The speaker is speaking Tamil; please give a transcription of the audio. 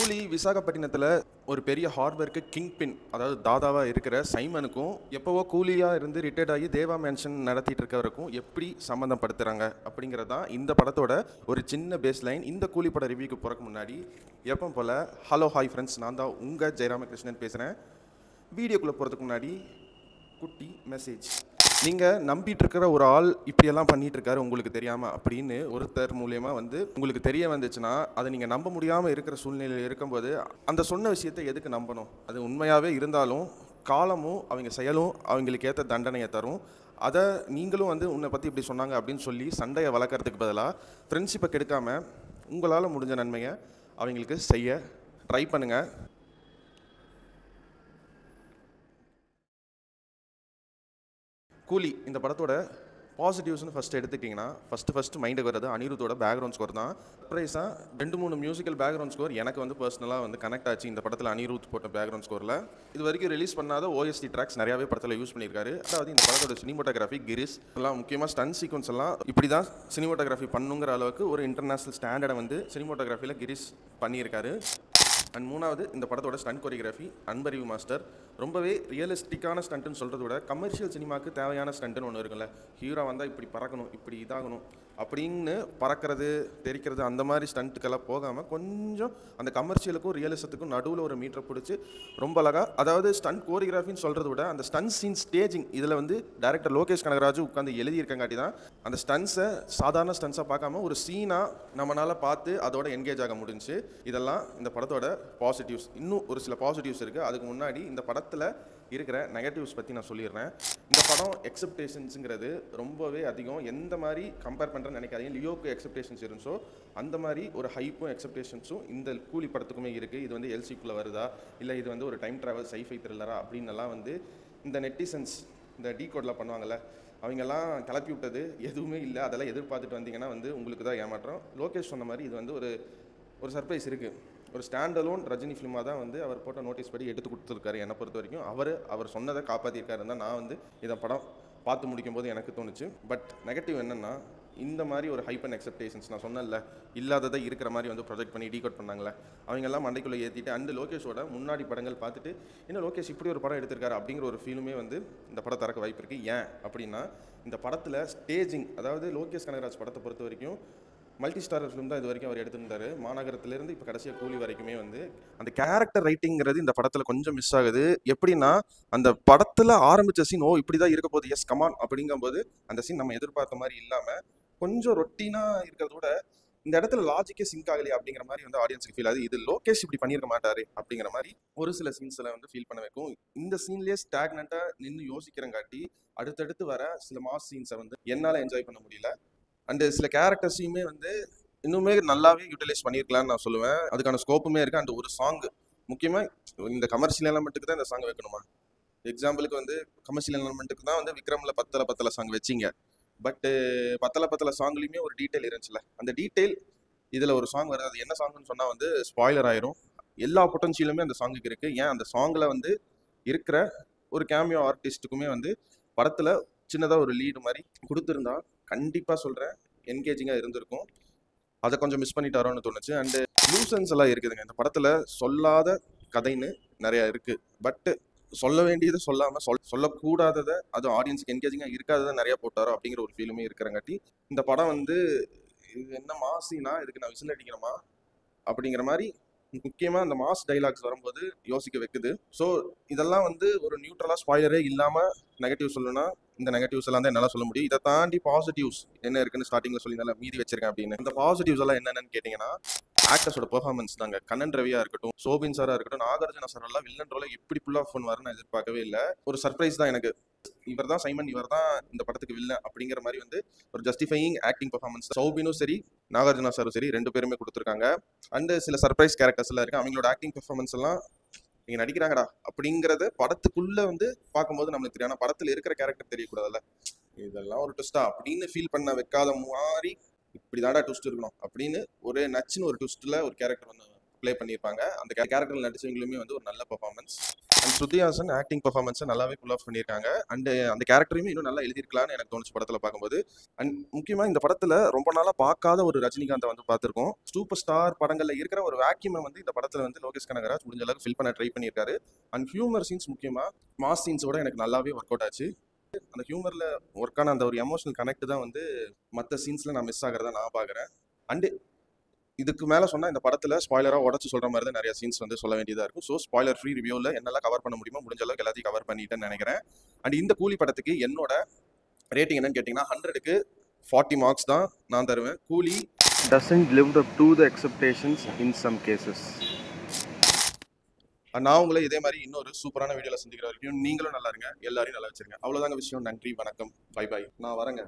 கூலி விசாகப்பட்டினத்தில் ஒரு பெரிய ஹார்பருக்கு கிங் பின், அதாவது தாதாவாக இருக்கிற சைமனுக்கும் எப்போவோ கூலியாக இருந்து ரிட்டையர்ட் ஆகி தேவா மேன்ஷன் நடத்திட்டு இருக்கவருக்கும் எப்படி சம்மந்தப்படுத்துகிறாங்க அப்படிங்கிறது தான் இந்த படத்தோட ஒரு சின்ன பேஸ் லைன். இந்த கூலி பட ரிவ்யூக்கு போகிறக்கு முன்னாடி எப்போ போல் ஹலோ ஹாய் ஃப்ரெண்ட்ஸ், நான் தான் உங்கள் ஜெயராமகிருஷ்ணன் பேசுகிறேன். வீடியோக்குள்ளே போகிறதுக்கு முன்னாடி குட்டி மெசேஜ். நீங்கள் நம்பிட்டு இருக்கிற ஒரு ஆள் இப்படியெல்லாம் பண்ணிட்டு இருக்காரு உங்களுக்கு தெரியாமல் அப்படின்னு ஒருத்தர் மூலயமா உங்களுக்கு தெரிய வந்துச்சுன்னா, அதை நீங்கள் நம்ப முடியாமல் இருக்கிற சூழ்நிலையில் இருக்கும்போது அந்த சொன்ன விஷயத்தை எதுக்கு நம்பணும்? அது உண்மையாகவே இருந்தாலும் காலமும் அவங்க செயலும் அவங்களுக்கு ஏற்ற தண்டனையை தரும். அதை நீங்களும் உன்னை பற்றி இப்படி சொன்னாங்க அப்படின்னு சொல்லி சண்டையை வளர்க்குறதுக்கு பதிலாக ஃப்ரெண்ட்ஷிப்பை கெடுக்காமல் உங்களால் முடிஞ்ச நன்மையை அவங்களுக்கு செய்ய ட்ரை பண்ணுங்கள். கூலி இந்த படத்தோட பாசிட்டிவ்ஸ்னு ஃபஸ்ட்டு எடுத்துக்கிட்டிங்கன்னா ஃபஸ்ட்டு மைண்டுக்கு வர்றது அனிருத்தோட பேக்ரவுண்ட் ஸ்கோர் தான். சர்ப்ரைஸாக 2-3 மியூசிக்கல் பேக்ரவுண்ட் ஸ்கோர் எனக்கு பர்சனலாக கனெக்ட் ஆச்சு இந்த படத்தில். அனிருத் போட்ட பேக்ரவுண்ட் ஸ்கோரில் இது வரைக்கும் ரிலீஸ் பண்ணாத ஓஎஸ்டி ட்ராக்ஸ் நிறையாவே படத்தில் யூஸ் பண்ணியிருக்காரு. அதாவது இந்த படத்தோட சினிமோட்டோகிராஃபி கிரிஸ் எல்லாம் முக்கியமாக ஸ்டன் சீக்வன்ஸ் எல்லாம் இப்படி தான் சினிமோட்டோகிராஃபி பண்ணுங்கிற அளவுக்கு ஒரு இன்டர்நேஷ்னல் ஸ்டாண்டர்டை சினிமோட்டோகிராஃபியில் கிரிஸ் பண்ணியிருக்காரு. அண்ட் மூணாவது, இந்த படத்தோட ஸ்டண்ட் கொரியோகிராஃபி அன்பறிவு மாஸ்டர். ரொம்பவே ரியலிஸ்டிக்கான ஸ்டண்ட்டுன்னு சொல்கிறத விட கமர்ஷியல் சினிமாவுக்கு தேவையான ஸ்டண்ட்டுன்னு ஒன்று இருக்குல்ல, ஹீரோ வந்தால் இப்படி பறக்கணும், இப்படி இதாகணும் அப்படின்னு பறக்கிறது தெரிக்கிறது அந்த மாதிரி ஸ்டண்ட்டுக்கெல்லாம் போகாமல் கொஞ்சம் அந்த கமர்ஷியலுக்கும் ரியலிசத்துக்கும் நடுவில் ஒரு மீட்டரை பிடிச்சி ரொம்ப அழகாக, அதாவது ஸ்டண்ட் கோரியோகிராஃபின்னு சொல்கிறத விட அந்த ஸ்டண்ட் சீன் ஸ்டேஜிங் இதில் டைரக்டர் லோகேஷ் கனகராஜு உட்காந்து எழுதியிருக்கங்காட்டி தான் அந்த ஸ்டண்ட்ஸை சாதாரண ஸ்டண்ட்ஸாக பார்க்காம ஒரு சீனாக நம்மளால் பார்த்து அதோட என்கேஜ் ஆக முடிஞ்சு. இதெல்லாம் இந்த படத்தோட பாசிட்டிவ்ஸ். இன்னும் ஒரு சில பாசிட்டிவ்ஸ் இருக்குது. அதுக்கு முன்னாடி இந்த படத்தில் இருக்கிற நெகட்டிவ்ஸ் பற்றி நான் சொல்லிடுறேன். இந்த படம் எக்ஸப்டேஷன்ஸுங்கிறது ரொம்பவே அதிகம். எந்த மாதிரி கம்பேர் பண்ணுறேன்னு நினைக்காதீங்க. லியோக்கு எக்ஸப்டேஷன்ஸ் இருந்துச்சோ அந்த மாதிரி ஒரு ஹைப்பும் எக்ஸப்டேஷன்ஸும் இந்த கூலி படத்துக்குமே இருக்குது. இது எல்சிக்குள்ளே வருதா, இல்லை இது ஒரு டைம் ட்ராவல் சைஃபை த்ரில்லரா அப்படின்னலாம் இந்த நெட்டிசன்ஸ் இந்த டீகோடில் பண்ணுவாங்கள்ல, அவங்கெல்லாம் கிளப்பி விட்டது எதுவுமே இல்லை. அதெல்லாம் எதிர்பார்த்துட்டு வந்தீங்கன்னா உங்களுக்கு தான் ஏமாற்றம். லோகேஷ் சொன்ன மாதிரி இது ஒரு சர்ப்ரைஸ் இருக்குது. ஒரு ஸ்டாண்ட் அலோன் ரஜினி ஃபிலிமாக தான் அவர் போட்ட நோட்டீஸ் படி எடுத்து கொடுத்துருக்காரு. என்னை பொறுத்த வரைக்கும் அவர் சொன்னதை காப்பாற்றிருக்காருன்னு தான் நான் இதை படம் பார்த்து முடிக்கும் போது எனக்கு தோணுச்சு. பட் நெகட்டிவ் என்னென்னா, இந்த மாதிரி ஒரு ஹைப் அண்ட் எக்ஸப்டேஷன்ஸ் நான் சொன்னல இல்லாததை இருக்கிற மாதிரி ப்ரொஜெக்ட் பண்ணி டீகோட் பண்ணாங்களே, அவங்கெல்லாம் மண்டைக்குள்ளே ஏற்றிட்டு அண்ட் லோகேஷோட முன்னாடி படங்கள் பார்த்துட்டு இன்னும் லோகேஷ் இப்படி ஒரு படம் எடுத்திருக்காரு அப்படிங்கிற ஒரு ஃபீலுமே இந்த படம் தரக்க வாய்ப்பு இருக்குது. ஏன் அப்படின்னா, இந்த படத்தில் ஸ்டேஜிங், அதாவது லோகேஷ் கனகராஜ் படத்தை பொறுத்த வரைக்கும் மல்டி ஸ்டாரர் ஃபிலிம் தான் இது வரைக்கும் அவர் எடுத்திருந்தாரு. மாநகரத்துலேருந்து இப்போ கடைசியாக கூலி வரைக்குமே அந்த கேரக்டர் ரைட்டிங்கிறது இந்த படத்தில் கொஞ்சம் மிஸ் ஆகுது. எப்படின்னா, அந்த படத்தில் ஆரம்பித்த சீன் இப்படி தான் இருக்க போகுது, எஸ் கமான் அப்படிங்கும்போது அந்த சீன் நம்ம எதிர்பார்த்த மாதிரி இல்லாமல் கொஞ்சம் ரொட்டீனாக இருக்கிறத விட இந்த இடத்துல லாஜிக்கே சிங்க் ஆகலையே அப்படிங்கிற மாதிரி ஆடியன்ஸுக்கு ஃபீல் ஆகுது. இது லோகேஷ் இப்படி பண்ணியிருக்க மாட்டாரு அப்படிங்கிற மாதிரி ஒரு சில சீன்ஸில் ஃபீல் பண்ண வைக்கும். இந்த சீன்லேயே ஸ்டாக்னண்ட்டாக நின்று யோசிக்கிறங்காட்டி அடுத்தடுத்து வர சில மாஸ் சீன்ஸை என்னால் என்ஜாய் பண்ண முடியல. அண்டு சில கேரக்டர்ஸையுமே இன்னுமே நல்லாவே யூட்டிலைஸ் பண்ணியிருக்கலான்னு நான் சொல்லுவேன். அதுக்கான ஸ்கோப்புமே இருக்குது. அண்ட் ஒரு சாங் முக்கியமாக இந்த கமர்ஷியல் எலமெண்ட்டுக்கு தான் இந்த சாங் வைக்கணுமா? எக்ஸாம்பிளுக்கு கமர்ஷியல் எலமெண்ட்டுக்கு தான் விக்ரமில் பத்தலை சாங் வச்சிங்க. பட்டு பத்தலை சாங்லேயுமே ஒரு டீட்டெயில் இருந்துச்சுல, அந்த டீட்டெயில் இதில் ஒரு சாங் வருது. அது என்ன சாங்னு சொன்னால் ஸ்பாய்லர் ஆயிரும். எல்லா பொட்டன்ஷியலுமே அந்த சாங்குக்கு இருக்குது. ஏன் அந்த சாங்கில் இருக்கிற ஒரு கேமியோ ஆர்டிஸ்ட்டுக்குமே படத்தில் சின்னதாக ஒரு லீடு மாதிரி கொடுத்துருந்தா கண்டிப்பாக சொல்கிறேன் என்கேஜிங்காக இருந்திருக்கும். அதை கொஞ்சம் மிஸ் பண்ணிட்டாரோன்னு தோணுச்சு. அண்டு லூசன்ஸ் எல்லாம் இருக்குதுங்க இந்த படத்தில். சொல்லாத கதைன்னு நிறையா இருக்குது. பட்டு சொல்ல வேண்டியதை சொல்லாமல் சொல்லக்கூடாததை, அது ஆடியன்ஸுக்கு என்கேஜிங்காக இருக்காததை நிறையா போட்டாரோ அப்படிங்கிற ஒரு ஃபீலுமே இருக்கிறங்காட்டி இந்த படம் இது என்ன மாசினா இதுக்கு நான் விசில் அடிக்கிறோமா அப்படிங்கிற மாதிரி முக்கியமாக அந்த மாஸ் டைலாக்ஸ் வரும்போது யோசிக்க வைக்குது. ஸோ இதெல்லாம் ஒரு நியூட்ரலாக ஸ்பாய்லரே இல்லாமல் நெகட்டிவ் சொல்லணும்னா இந்த நெகட்டிவ்ஸ் எல்லாம் தான் என்னால் சொல்ல முடியும். இதை தாண்டி பாசிட்டிவ்ஸ் என்ன இருக்குன்னு ஸ்டார்டிங்கில் சொல்லியிருந்தால மீதி வச்சிருக்கேன் அப்படின்னு. இந்த பாசிட்டிவ்ஸ் எல்லாம் என்னென்னு கேட்டிங்கன்னா, ஆக்டர்ஸோட பெர்ஃபார்மன்ஸ் தாங்க. கண்ணன் ரவியாக இருக்கட்டும், சோபின் சாராக இருக்கட்டும், நாகார்ஜுனா சார் எல்லாம் வில்லன் ரோல எப்படி புல் ஆஃப் பண்ணுவாருன்னு நான் எதிர்பார்க்கவே இல்லை. ஒரு சர்ப்ரைஸ் தான் எனக்கு. இவர் தான் சைமன், இவர் தான் இந்த படத்துக்கு வில்லன் அப்படிங்கிற மாதிரி ஒரு ஜஸ்டிஃபையிங் ஆக்டிங் பெர்ஃபார்மன்ஸ் சௌபினும் சரி நாகார்ஜுனா சாரும் சரி 2 பேருமே கொடுத்துருக்காங்க. அண்டு சில சர்ப்ரைஸ் கேரக்டர்ஸ் எல்லாம் இருக்குது. அவங்களோட ஆக்டிங் பெர்ஃபார்மன்ஸ் எல்லாம் நீங்கள் நடிக்கிறாங்கடா அப்படிங்கிறத படத்துக்குள்ளே பார்க்கும்போது நம்மளுக்கு தெரியும். ஆனால் படத்தில் இருக்கிற கேரக்டர் தெரியக்கூடாதுல்ல, இதெல்லாம் ஒரு ட்விஸ்டா அப்படின்னு ஃபீல் பண்ண வைக்காத மாதிரி இப்படி தாண்டா ட்விஸ்ட் இருக்கணும் அப்படின்னு ஒரு நச்சுன்னு ஒரு ட்விஸ்ட்டில் ஒரு கேரக்டர் ப்ளே பண்ணியிருப்பாங்க. அந்த கேரக்டரில் நடிச்சவங்களுமே ஒரு நல்ல performance. And Shruti Haasan acting பெர்ஃபார்மன்ஸை நல்லாவே புல் ஆஃப் பண்ணியிருக்காங்க. அண்ட் அந்த கேரக்டரையுமே இன்னும் நல்லா எழுதியிருக்கலாம்னு எனக்கு தோணுச்சு படத்தில் பார்க்கும்போது. அண்ட் முக்கியமாக இந்த படத்தில் ரொம்ப நாளாக பார்க்காத ஒரு ரஜினிகாந்தை வந்து பார்த்துருக்கோம். சூப்பர் ஸ்டார் படங்களில் இருக்கிற ஒரு வேக்யூமை வந்து இந்த படத்தில் வந்து லோகேஷ் கனகராஜ் முடிஞ்ச அளவுக்கு ஃபில் பண்ண ட்ரை பண்ணியிருக்காரு. அண்ட் ஹியூமர் சீன்ஸ் முக்கியமாக மாஸ் சீன்ஸோட எனக்கு நல்லாவே ஒர்க் அவுட் ஆச்சு. அந்த ஹியூமரில் ஒர்க்கான அந்த ஒரு எமோஷனல் கனெக்ட் தான் வந்து மற்ற சீன்ஸில் நான் மிஸ் ஆகிறத நான் பார்க்குறேன். அண்டு இதுக்கு மேலே சொன்னால் இந்த படத்தில் ஸ்பாய்லராக உடச்சு சொல்கிற மாதிரி தான் நிறைய சீன்ஸ் வந்து சொல்ல வேண்டியதாக இருக்கும். ஸோ ஸ்பாய்லர் ஃப்ரீ ரிவ்யூவில் என்னெல்லாம் கவர் பண்ண முடியுமோ முடிஞ்ச அளவுக்கு எல்லாத்தையும் கவர் பண்ணிட்டேன்னு நினைக்கிறேன். அண்ட் இந்த கூலி படத்துக்கு என்னோட ரேட்டிங் என்னன்னு கேட்டிங்கன்னா 100க்கு 40 மார்க்ஸ் தான் நான் தருவேன். கூலி doesn't live up to the expectations in some cases. நான் உங்களை இதே மாதிரி இன்னொரு சூப்பரான வீடியோவில் சந்திக்கிற வரைக்கும் நீங்களும் நல்லா இருங்க, எல்லாரையும் நல்லா வச்சிருங்க. அவ்வளோதாங்க விஷயம். நன்றி, வணக்கம், பை பாய். நான் வரேங்க.